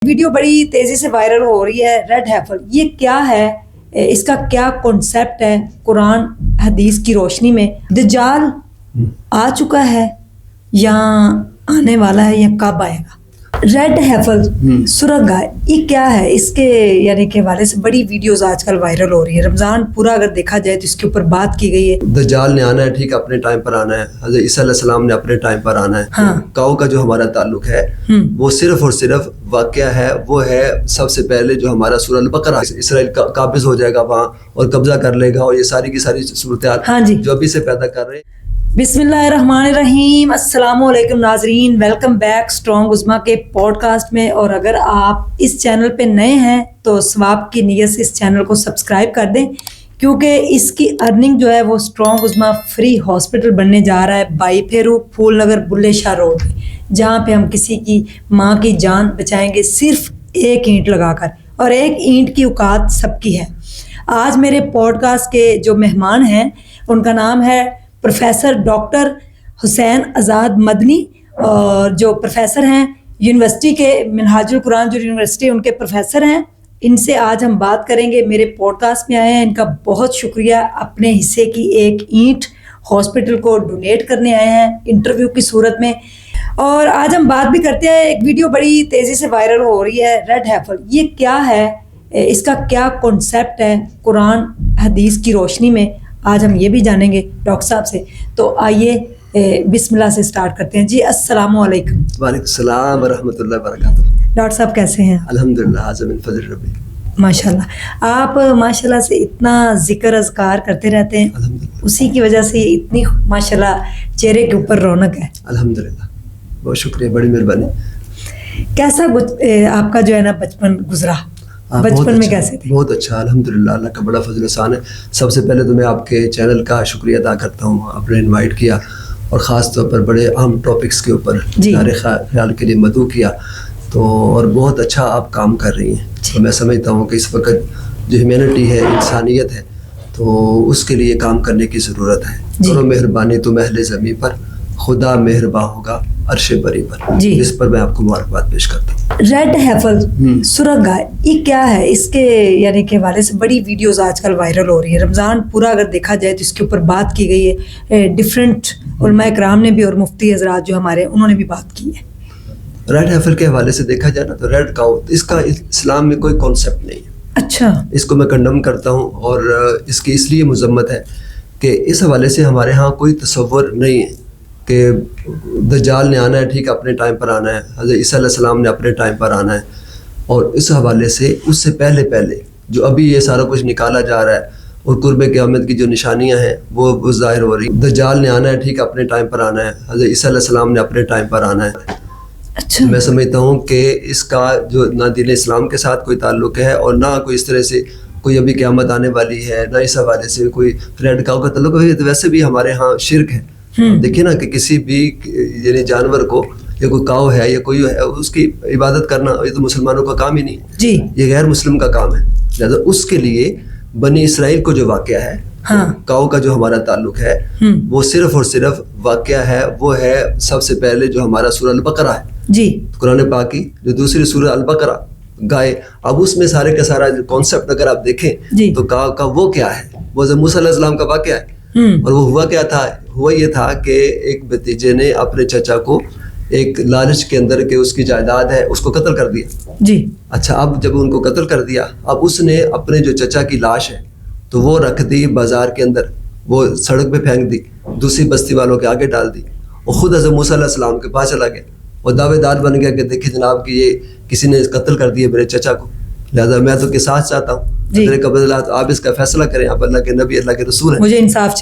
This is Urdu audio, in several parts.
ویڈیو بڑی تیزی سے وائرل ہو رہی ہے ریڈ ہیفل. یہ کیا ہے, اس کا کیا کنسیپٹ ہے قرآن حدیث کی روشنی میں؟ دجال آ چکا ہے یا آنے والا ہے یا کب آئے گا؟ ریڈ ہیفل سرخ گائے یہ کیا ہے؟ اس کے یعنی کہ حوالے سے بڑی ویڈیوز آج کل وائرل ہو رہی ہے. رمضان پورا اگر دیکھا جائے تو اس کے اوپر بات کی گئی ہے. دجال نے آنا ہے, ٹھیک اپنے ٹائم پر آنا ہے. حضرت عیسیٰ علیہ السلام نے اپنے ٹائم پر آنا ہے. ہاں. کاؤ کا جو ہمارا تعلق ہے وہ صرف اور صرف واقعہ ہے, وہ ہے سب سے پہلے جو ہمارا سورہ البقرہ, اسرائیل قابض ہو جائے گا وہاں اور قبضہ کر لے گا, اور یہ ساری کی ساری صورتحال جو ابھی سے پیدا کر رہے ہیں. بسم اللہ الرحمن الرحیم. السلام علیکم ناظرین, ویلکم بیک اسٹرانگ عظمیٰ کے پوڈ کاسٹ میں. اور اگر آپ اس چینل پہ نئے ہیں تو ثواب کی نیت سے اس چینل کو سبسکرائب کر دیں, کیونکہ اس کی ارننگ جو ہے وہ اسٹرانگ عظمیٰ فری ہاسپٹل بننے جا رہا ہے بائی پھیرو پھول نگر بلے شاہ روڈ پہ, جہاں پہ ہم کسی کی ماں کی جان بچائیں گے صرف ایک اینٹ لگا کر, اور ایک اینٹ کی اوقات سب کی ہے. آج میرے پوڈ کاسٹ کے جو مہمان ہیں ان کا نام ہے پروفیسر ڈاکٹر حسین آزاد مدنی, اور جو پروفیسر ہیں یونیورسٹی کے منہاج القرآن جو یونیورسٹی ان کے پروفیسر ہیں. ان سے آج ہم بات کریں گے. میرے پوڈ کاسٹ میں آئے ہیں, ان کا بہت شکریہ. اپنے حصے کی ایک اینٹ ہاسپٹل کو ڈونیٹ کرنے آئے ہیں انٹرویو کی صورت میں. اور آج ہم بات بھی کرتے ہیں, ایک ویڈیو بڑی تیزی سے وائرل ہو رہی ہے ریڈ ہیفل. یہ کیا ہے, اس کا کیا کنسیپٹ ہے قرآن حدیث کی روشنی میں؟ آج ہم یہ بھی جانیں گے ڈاکٹر صاحب سے. تو آئیے بسم اللہ سے سٹارٹ کرتے ہیں. جی السلام علیکم. وعلیکم السلام ورحمۃ اللہ وبرکاتہ. ڈاکٹر صاحب کیسے ہیں؟ الحمدللہ, حاضر من فضل ربی. ماشاء اللہ, آپ ماشاء اللہ سے اتنا ذکر اذکار کرتے رہتے ہیں, اسی کی وجہ سے اتنی ماشاء اللہ چہرے کے اوپر رونق ہے. الحمدللہ, بہت شکریہ, بڑی مہربانی. کیسا آپ کا جو ہے نا بچپن گزرا؟ بچپن میں کیسے تھے؟ بہت اچھا, الحمدللہ, اللہ کا بڑا فضل احسان ہے. سب سے پہلے تو میں آپ کے چینل کا شکریہ ادا کرتا ہوں, آپ نے انوائٹ کیا اور خاص طور پر بڑے اہم ٹاپکس کے اوپر ہمارے خیال کے لیے مدعو کیا. تو اور بہت اچھا آپ کام کر رہی ہیں. تو میں سمجھتا ہوں کہ اس وقت جو ہیومینٹی ہے, انسانیت ہے, تو اس کے لیے کام کرنے کی ضرورت ہے. کرو مہربانی تم اہل زمین پر, خدا مہرباں ہوگا عرش بری پر. اس پر میں آپ کو مبارکباد پیش کرتا ہوں. ریڈ ہیفل سرخ گائے یہ کیا ہے؟ اس کے یعنی کہ حوالے سے بڑی ویڈیوز آج کل وائرل ہو رہی ہے. رمضان پورا اگر دیکھا جائے تو اس کے اوپر بات کی گئی ہے. ڈفرینٹ علماء کرام نے بھی اور مفتی حضرات جو ہمارے انہوں نے بھی بات کی ہے. ریڈ ہیفل کے حوالے سے دیکھا جائے نا تو ریڈ کاؤ, اس کا اسلام میں کوئی کانسیپٹ نہیں ہے. اچھا, اس کو میں کنڈم کرتا ہوں, اور اس کی اس لیے مذمت ہے کہ اس حوالے سے ہمارے ہاں کوئی تصور نہیں ہے کہ دجال نے آنا ہے, ٹھیک اپنے ٹائم پر آنا ہے. حضرت عیسیٰ علیہ السلام نے اپنے ٹائم پر آنا ہے, اور اس حوالے سے اس سے پہلے جو ابھی یہ سارا کچھ نکالا جا رہا ہے اور قرب قیامت کی جو نشانیاں ہیں وہ ظاہر ہو رہی. دجال نے آنا ہے, ٹھیک اپنے ٹائم پر آنا ہے. حضرت عیسیٰ علیہ السلام نے اپنے ٹائم پر آنا ہے. اچھا, میں سمجھتا ہوں کہ اس کا جو نہ دین اسلام کے ساتھ کوئی تعلق ہے, اور نہ کوئی اس طرح سے کوئی ابھی قیامت آنے والی ہے, نہ اس حوالے سے کوئی ریڈ کاؤ کا تعلق ہے. تو ویسے بھی ہمارے ہاں شرک ہے. دیکھیے نا کہ کسی بھی یعنی جانور کو, یا کوئی کاؤ ہے یا کوئی ہے, اس کی عبادت کرنا یہ تو مسلمانوں کا کام ہی نہیں ہے. جی, یہ غیر مسلم کا کام ہے. لہٰذا اس کے لیے بنی اسرائیل کو جو واقعہ ہے, کاؤ کا جو ہمارا تعلق ہے, وہ صرف اور صرف واقعہ ہے, وہ ہے سب سے پہلے جو ہمارا سورہ البقرہ ہے. جی, قرآن پاک کی جو دوسری سورہ البقرہ گائے. اب اس میں سارے کا سارا کانسیپٹ اگر آپ دیکھیں تو کاؤ کا وہ کیا ہے, وہ موسیٰ علیہ السلام کا واقعہ ہے. اور وہ ہوا کیا تھا, ہوا یہ تھا کہ ایک بھتیجے نے اپنے چچا کو ایک لالچ کے اندر کہ اس کی جائیداد ہے اس کو قتل کر دیا. جی, اچھا, اب جب ان کو قتل کر دیا, اب اس نے اپنے جو چچا کی لاش ہے تو وہ رکھ دی بازار کے اندر, وہ سڑک پہ پھینک دی, دوسری بستی والوں کے آگے ڈال دی, اور خود حضرت موسیٰ علیہ السلام کے پاس چلا گیا اور دعوے دار بن گیا کہ دیکھیں جناب کہ یہ کسی نے قتل کر دیا میرے چچا کو, لہٰذا میں تو قصاص چاہتا ہوں. آپ اس کا فیصلہ کریں, آپ اللہ کے نبی, اللہ کے رسول ہیں, مجھے انصاف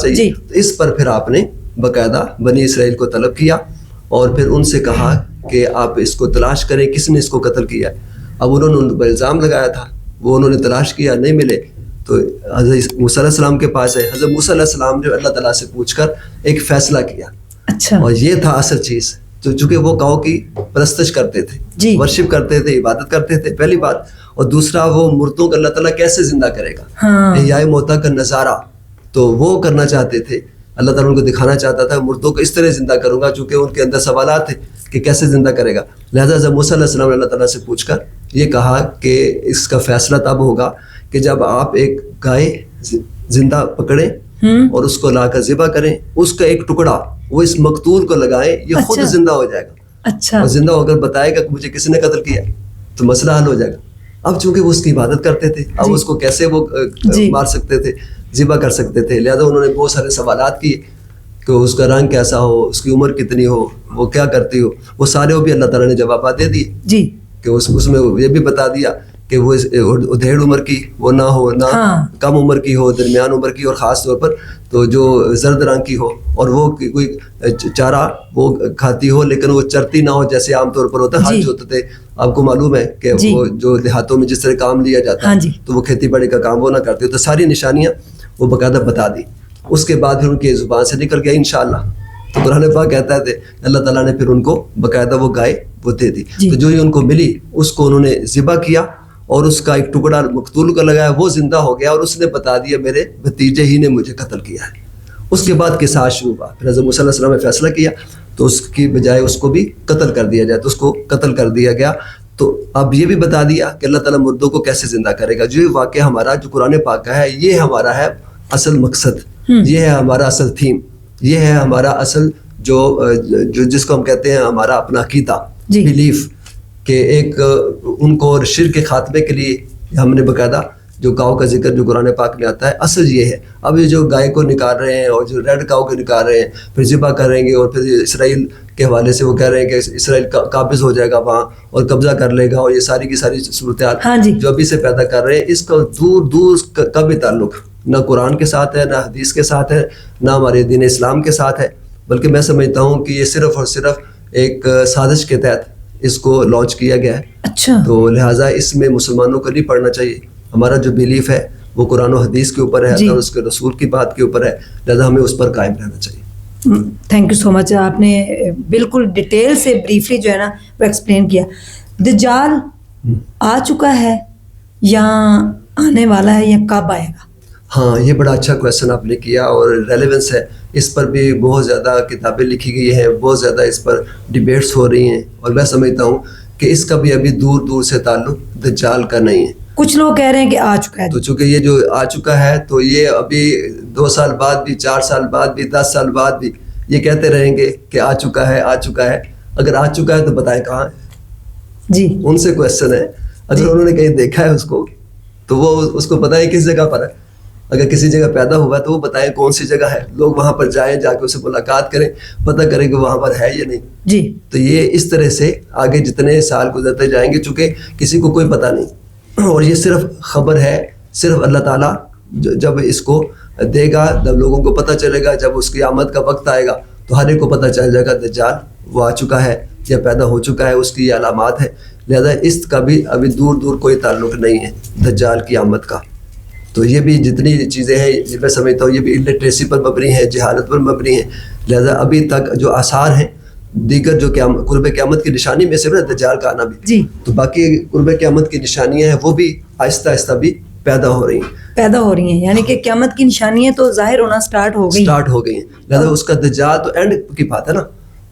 چاہیے. تو اس پر پھر آپ نے باقاعدہ بنی اسرائیل کو طلب کیا اور پھر ان سے کہا کہ آپ اس کو تلاش کریں کس نے اس کو قتل کیا. اب انہوں نے ان پر الزام لگایا تھا, وہ انہوں نے تلاش کیا, نہیں ملے تو حضرت موسیٰ علیہ السلام کے پاس ہے. حضرت موسیٰ علیہ السلام نے اللہ تعالیٰ سے پوچھ کر ایک فیصلہ کیا. اچھا, اور یہ تھا اصل چیز, چونکہ وہ کاؤ کی پرستش کرتے تھے, ورشپ کرتے تھے, عبادت کرتے تھے, پہلی بات. اور دوسرا, وہ مردوں کو اللہ تعالیٰ کیسے زندہ کرے گا, احیاء موتیٰ کا نظارہ تو وہ کرنا چاہتے تھے. اللہ تعالیٰ ان کو دکھانا چاہتا تھا مردوں کو اس طرح زندہ کروں گا، چونکہ ان کے اندر سوالات تھے کہ کیسے زندہ کرے گا. لہٰذا حضرت موسیٰ علیہ السلام نے اللہ تعالیٰ سے پوچھ کر یہ کہا کہ اس کا فیصلہ تب ہوگا کہ جب آپ ایک گائے زندہ پکڑیں اور اس کو لا کر ذبح کریں، اس کا ایک ٹکڑا وہ اس مقتول کو لگائیں، یہ خود زندہ ہو جائے گا. اچھا. اور زندہ ہو کر بتائے گا کہ مجھے کسی نے قتل کیا، تو مسئلہ حل ہو جائے گا. اب چونکہ وہ اس کی عبادت کرتے تھے، اب اس کو کیسے وہ مار سکتے تھے، ذبح کر سکتے تھے. لہذا انہوں نے بہت سارے سوالات کیے کہ اس کا رنگ کیسا ہو، اس کی عمر کتنی ہو، وہ کیا کرتی ہو. وہ سارے وہ بھی اللہ تعالیٰ نے جوابات دے دیے جی کہ اس میں یہ بھی بتا دیا کہ وہ ادھیڑ عمر کی وہ نہ ہو، نہ کم عمر کی ہو، درمیان عمر کی، اور خاص طور پر تو جو زرد رنگ کی ہو، اور وہ کوئی چارہ وہ کھاتی ہو لیکن وہ چرتی نہ ہو جیسے عام طور پر ہوتا ہے. حج ہوتے تھے، آپ کو معلوم ہے کہ وہ جو دیہاتوں میں جس طرح کام لیا جاتا ہے تو وہ کھیتی باڑی کا کام وہ نہ کرتے. تو ساری نشانیاں وہ باقاعدہ بتا دی. اس کے بعد پھر ان کی زبان سے نکل گیا انشاءاللہ. تو قرآن پاک کہتا ہے اللہ تعالیٰ نے پھر ان کو باقاعدہ وہ گائے وہ دے دی. تو جو ان کو ملی اس کو انہوں نے ذبح کیا اور اس کا ایک ٹکڑا مقتول کو لگایا، وہ زندہ ہو گیا اور اس نے بتا دیا میرے بھتیجے ہی نے مجھے قتل کیا ہے. اس کے بعد قصاص شروع ہوا. پھر حضرت موسیٰ علیہ السلام نے فیصلہ کیا تو اس کی بجائے اس کو بھی قتل کر دیا جائے، تو اس کو قتل کر دیا گیا. تو اب یہ بھی بتا دیا کہ اللہ تعالیٰ مردوں کو کیسے زندہ کرے گا. جو واقعہ ہمارا جو قرآن پاک کا ہے یہ ہمارا ہے اصل مقصد، یہ ہے ہمارا اصل تھیم، یہ ہے ہمارا اصل جو جس کو ہم کہتے ہیں ہمارا اپنا عقیدہ بلیف، کہ ایک ان کو اور شرک کے خاتمے کے لیے ہم نے باقاعدہ جو کاؤ کا ذکر جو قرآن پاک میں آتا ہے اصل یہ ہے. اب یہ جو گائے کو نکال رہے ہیں اور جو ریڈ کاؤ کو نکال رہے ہیں پھر ذبح کریں گے، اور پھر اسرائیل کے حوالے سے وہ کہہ رہے ہیں کہ اسرائیل قابض ہو جائے گا وہاں اور قبضہ کر لے گا، اور یہ ساری کی ساری صورتحال جو ابھی سے پیدا کر رہے ہیں اس کا دور دور کا بھی تعلق نہ قرآن کے ساتھ ہے، نہ حدیث کے ساتھ ہے، نہ ہمارے دین اسلام کے ساتھ ہے. بلکہ میں سمجھتا ہوں کہ یہ صرف اور صرف ایک سازش کے تحت اس کو لانچ کیا گیا ہے. اچھا. تو لہٰذا اس میں مسلمانوں کو نہیں پڑھنا چاہیے. ہمارا جو بیلیف ہے وہ قرآن و حدیث کے اوپر ہے اور اس کے رسول کی بات کے اوپر ہے، لہٰذا ہمیں اس پر قائم رہنا چاہیے. تھینک یو سو مچ. آپ نے بالکل ڈیٹیل سے بریفلی جو ہے نا وہ ایکسپلین کیا. دجال آ چکا ہے یا آنے والا ہے یا کب آئے گا؟ ہاں یہ بڑا اچھا کویشچن آپ نے کیا اور ریلیونس ہے. اس پر بھی بہت زیادہ کتابیں لکھی گئی ہیں، بہت زیادہ اس پر ڈیبیٹس ہو رہی ہیں، اور میں سمجھتا ہوں کہ اس کا بھی ابھی دور دور سے تعلق دجال کا نہیں ہے. کچھ لوگ کہہ رہے ہیں کہ آ چکا ہے. تو چونکہ یہ جو آ چکا ہے تو یہ ابھی 2 سال بعد بھی، 4 سال بعد بھی، 10 سال بعد بھی یہ کہتے رہیں گے کہ آ چکا ہے آ چکا ہے. اگر آ چکا ہے تو بتائیں کہاں ہے؟ جی ان سے کویشچن ہے. اگر انہوں نے کہیں دیکھا ہے اس کو تو وہ اس کو پتہ ہے کس جگہ پر ہے. اگر کسی جگہ پیدا ہوا تو وہ بتائیں کون سی جگہ ہے، لوگ وہاں پر جائیں، جا کے اسے ملاقات کریں، پتہ کریں کہ وہاں پر ہے یا نہیں. جی تو یہ اس طرح سے آگے جتنے سال گزرتے جائیں گے، چونکہ کسی کو کوئی پتہ نہیں، اور یہ صرف خبر ہے، صرف اللہ تعالیٰ جب اس کو دے گا، جب لوگوں کو پتہ چلے گا، جب اس کی آمد کا وقت آئے گا تو ہر ایک کو پتہ چل جائے گا دجال وہ آ چکا ہے یا پیدا ہو چکا ہے، اس کی یہ علامات ہے. لہذا اس کا بھی ابھی دور دور کوئی تعلق نہیں ہے دجال کی آمد کا. تو یہ بھی جتنی چیزیں ہیں یہ میں سمجھتا ہوں یہ بھی الٹریسی پر مبنی ہیں، جہالت پر مبنی ہیں. لہذا ابھی تک جو آثار ہیں دیگر جو قرب قیامت کی نشانی میں سے دجال کا آنا بھی جی، تو باقی قرب قیامت کی نشانیاں ہیں وہ بھی آہستہ آہستہ بھی پیدا ہو رہی ہیں. یعنی کہ قیامت کی نشانیاں تو ظاہر ہونا سٹارٹ ہو گئی ہیں. لہذا اس کا دجال تو اینڈ کی بات ہے نا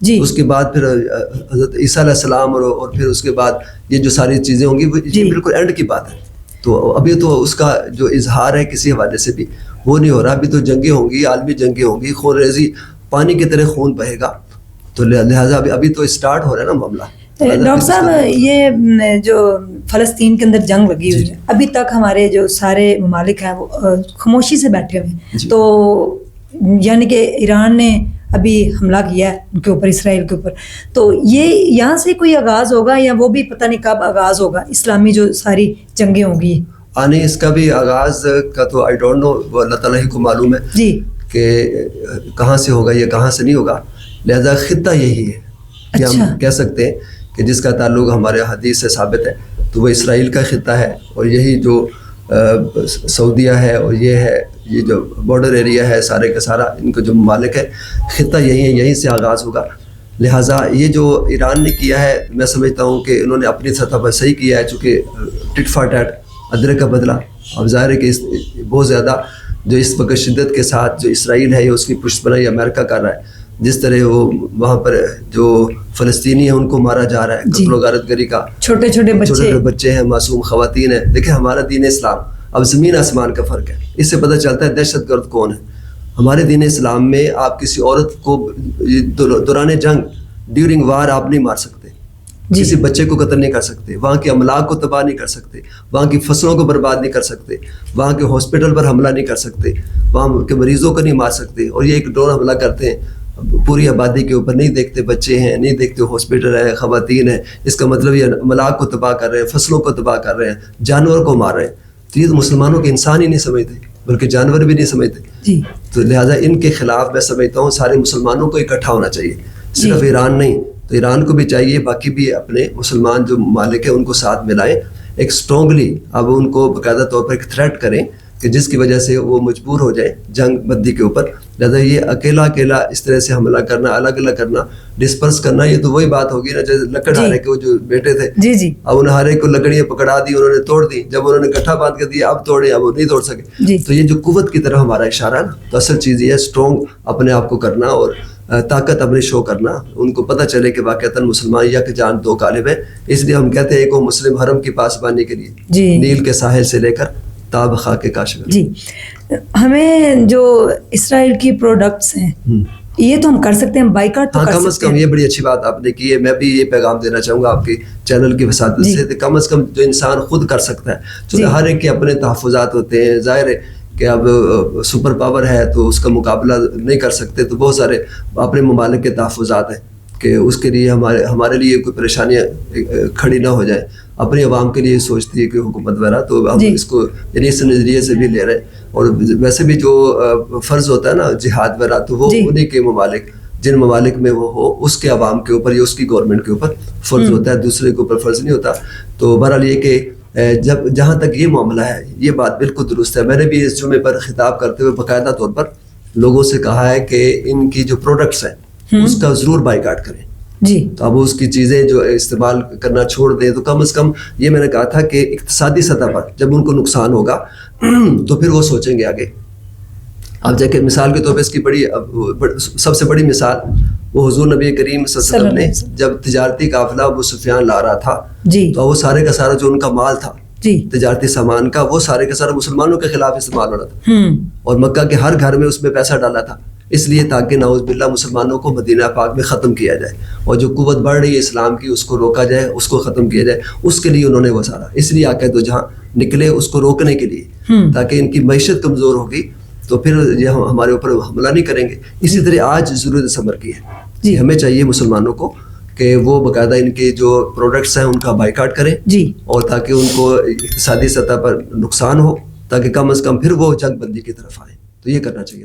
جی. اس کے بعد پھر حضرت عیسیٰ علیہ السلام اور پھر اس کے بعد یہ جو ساری چیزیں ہوں گی یہ بالکل اینڈ کی بات ہے. تو ابھی تو اس کا جو اظہار ہے کسی حوالے سے بھی وہ نہیں ہو رہا. ابھی تو جنگیں ہوں گی، عالمی جنگیں ہوں گی، خون ریزی پانی کی طرح خون بہے گا. تو لہٰذا ابھی تو اسٹارٹ ہو رہا ہے نا معاملہ. ڈاکٹر صاحب یہ جو فلسطین کے اندر جنگ لگی ہوئی ہے ابھی تک ہمارے جو سارے ممالک ہیں وہ خاموشی سے بیٹھے ہوئے ہیں. تو یعنی کہ ایران نے ابھی حملہ کیا ہے ان کے اوپر، اسرائیل کے اوپر. تو یہ یہاں سے کوئی آغاز ہوگا یا وہ بھی پتہ نہیں کب آغاز ہوگا اسلامی جو ساری جنگیں ہوں گی؟ نہیں، اس کا بھی آغاز کا تو آئی ڈونٹ نو، وہ اللہ تعالیٰ ہی کو معلوم ہے جی کہ کہاں سے ہوگا یا کہاں سے نہیں ہوگا. لہذا خطہ یہی ہے کہ ہم کہہ سکتے ہیں کہ جس کا تعلق ہمارے حدیث سے ثابت ہے تو وہ اسرائیل کا خطہ ہے، اور یہی جو سعودیہ ہے اور یہ جو بارڈر ایریا ہے سارے کا سارا ان کا جو ممالک ہے خطہ یہی ہے، یہیں سے آغاز ہوگا. لہٰذا یہ جو ایران نے کیا ہے میں سمجھتا ہوں کہ انہوں نے اپنی سطح پر صحیح کیا ہے، چونکہ ٹٹ فار ٹیٹ ادرے کا بدلہ. اب ظاہر ہے کہ بہت زیادہ جو اس وقت شدت کے ساتھ جو اسرائیل ہے اس کی پشت پناہی امریکہ کر رہا ہے، جس طرح وہ وہاں پر جو فلسطینی ہیں ان کو مارا جا رہا ہے، قتل و غارت گری کا، چھوٹے چھوٹے بچے ہیں، معصوم خواتین ہیں. دیکھیں ہمارا دین اسلام اب زمین آسمان کا فرق ہے. اس سے پتہ چلتا ہے دہشت گرد کون ہے. ہمارے دین اسلام میں آپ کسی عورت کو دوران جنگ ڈیورنگ وار آپ نہیں مار سکتے، کسی بچے کو قتل نہیں کر سکتے، وہاں کے املاک کو تباہ نہیں کر سکتے، وہاں کی فصلوں کو برباد نہیں کر سکتے، وہاں کے ہاسپٹل پر حملہ نہیں کر سکتے، وہاں کے مریضوں کو نہیں مار سکتے. اور یہ ایک ڈرون حملہ کرتے ہیں پوری آبادی کے اوپر، نہیں دیکھتے بچے ہیں، نہیں دیکھتے ہاسپٹل ہیں، خواتین ہیں. اس کا مطلب یہ املاک کو تباہ کر رہے ہیں، فصلوں کو تباہ کر رہے ہیں، جانور کو مار رہے ہیں. تو یہ مسلمانوں کے انسان ہی نہیں سمجھتے بلکہ جانور بھی نہیں سمجھتے. تو لہٰذا ان کے خلاف میں سمجھتا ہوں سارے مسلمانوں کو اکٹھا ہونا چاہیے، صرف ایران نہیں. تو ایران کو بھی چاہیے باقی بھی اپنے مسلمان جو ممالک ہیں ان کو ساتھ ملائیں، ایک اسٹرانگلی اب ان کو باقاعدہ طور پر ایک تھریٹ کریں کہ جس کی وجہ سے وہ مجبور ہو جائیں جنگ بندی کے اوپر. لہٰذا یہ اکیلا اس طرح سے حملہ کرنا، الگ الگ کرنا، ڈسپرس کرنا، یہ تو وہی بات ہوگی نا جیسے لکڑہارے کے وہ جو بیٹے تھے، اب انہیں ہر ایک کو لکڑیاں پکڑا دی، انہوں نے توڑ دی، جب انہوں نے اکٹھا باندھ کر دیا اب توڑے، اب وہ نہیں توڑ سکے. تو یہ جو قوت کی طرف ہمارا اشارہ ہے نا، تو اصل چیز یہ ہے اسٹرانگ اپنے آپ کو کرنا اور طاقت اپنے شو کرنا. ان کو پتہ چلے کہ واقعتاً مسلمان یک جان دو غالب ہے. اس لیے ہم کہتے ہیں ایک وہ مسلم حرم کی پاسبانی کے لیے نیل کے ساحل سے لے کر تاب خاک کاشغر. ہمیں جو اسرائیل کی پروڈکٹس ہیں یہ تو ہم کر سکتے ہیں بائیکاٹ، تو کم از کم یہ بڑی اچھی بات آپ نے کی ہے. میں بھی یہ پیغام دینا چاہوں گا آپ کے چینل کی وساطت سے، کم از کم جو انسان خود کر سکتا ہے، چونکہ ہر ایک کے اپنے تحفظات ہوتے ہیں. ظاہر ہے کہ اب سپر پاور ہے تو اس کا مقابلہ نہیں کر سکتے، تو بہت سارے اپنے ممالک کے تحفظات ہیں کہ اس کے لیے ہمارے لیے کوئی پریشانیاں کھڑی نہ ہو جائیں. اپنی عوام کے لیے سوچتی ہے کہ حکومت وغیرہ، تو ہم اس کو یعنی اس نظریے سے بھی لے رہے ہیں. اور ویسے بھی جو فرض ہوتا ہے نا جہاد وغیرہ، تو وہ انہیں کے ممالک جن ممالک میں وہ ہو اس کے عوام کے اوپر یا اس کی گورنمنٹ کے اوپر فرض ہوتا ہے، دوسرے کے اوپر فرض نہیں ہوتا. تو بہرحال یہ کہ جہاں تک یہ معاملہ ہے یہ بات بالکل درست ہے. میں نے بھی اس جمعے پر خطاب کرتے ہوئے باقاعدہ طور پر لوگوں سے کہا ہے کہ ان کی جو پروڈکٹس ہیں اس کا ضرور بائیکاٹ کریں. تو اب اس کی چیزیں جو استعمال کرنا چھوڑ دیں، تو کم از کم یہ میں نے کہا تھا کہ اقتصادی سطح پر جب ان کو نقصان ہوگا تو پھر وہ سوچیں گے آگے. اب جا کے مثال کے طور پہ اس کی سب سے بڑی مثال وہ حضور نبی کریم صلی اللہ علیہ وسلم نے جب تجارتی قافلہ ابو سفیان لا رہا تھا تو وہ سارے کا سارا جو ان کا مال تھا تجارتی سامان کا، وہ سارے کا سارا مسلمانوں کے خلاف استعمال ہو رہا تھا، اور مکہ کے ہر گھر میں اس میں پیسہ ڈالا تھا، اس لیے تاکہ نعوذ باللہ مسلمانوں کو مدینہ پاک میں ختم کیا جائے، اور جو قوت بڑھ رہی ہے اسلام کی اس کو روکا جائے، اس کو ختم کیا جائے. اس کے لیے انہوں نے وہ سارا، اس لیے آقا دو جہاں نکلے اس کو روکنے کے لیے، تاکہ ان کی معیشت کمزور ہوگی تو پھر یہ ہمارے اوپر حملہ نہیں کریں گے. اسی طرح آج ضرورت صبر کی ہے. ہمیں چاہیے مسلمانوں کو کہ وہ باقاعدہ ان کے جو پروڈکٹس ہیں ان کا بائیکاٹ کریں، اور تاکہ ان کو اقتصادی سطح پر نقصان ہو، تاکہ کم از کم پھر وہ جنگ بندی کی طرف آئیں. تو یہ کرنا چاہیے.